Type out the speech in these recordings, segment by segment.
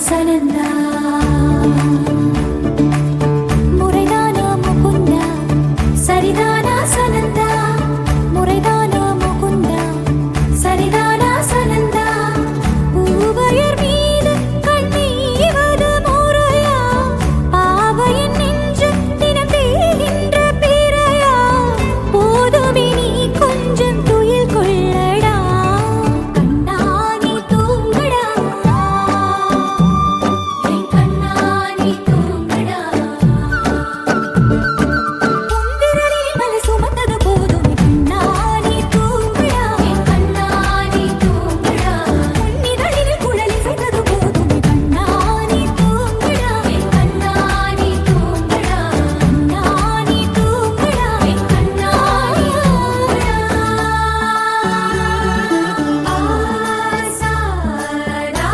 சனந்தா முறைதானா முகுந்தா சரிதானா சனந்தா முறைதானா முகுந்தா சரிதானா சனந்தா பூவையர் மீது கண்ணீவது முறையா பாவையின் நெஞ்சு தினம் தேகின்ற பிறையா போதுமே நீ கொஞ்சம் துயில் கொள்ளடா கண்ணா நீ தூங்கடா என் கண்ணா நீ தூங்கடா பொந்திரலில் மலை சுமந்தது போதும் கண்ணா நீ தூங்கடா என் கண்ணா நீ தூங்கடா பொன்னிதழில் குழலி செய்தது போதும் கண்ணா நீ தூங்கடா என் கண்ணா நீ தூங்கடா கண்ணா நீ தூங்கடா என் கண்ணா நீ தூங்கடா ஆசாடா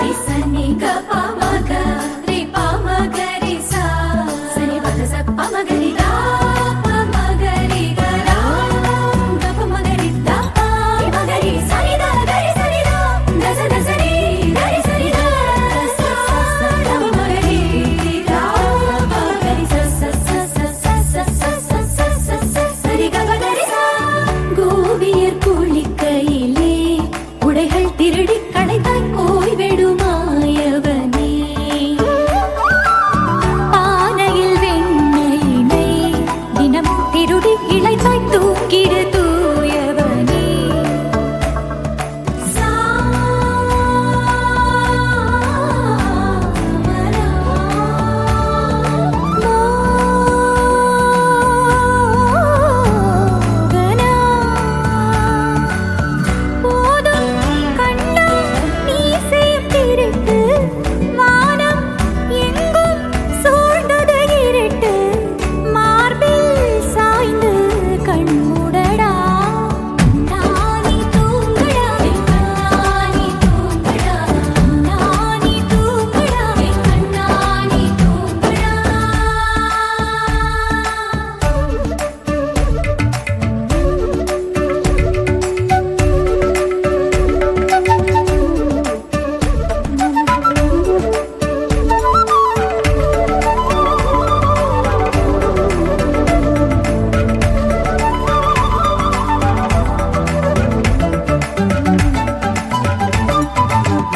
ரிசனி கபமக ரிபமகரி சா சனி பதச பமகரி தா பமகரி கரா கபமகரி தா பமகரி சனி தா கரி சனி தா தச தசரி கரி சனி தா ச பமகரி தா பமகரி ச ச ச ச ச ச ச ச சரி கபகரி சா கோபியர் குளிக்கையிலே உடைகள் திருடி களைத்தாய் போய்விடும்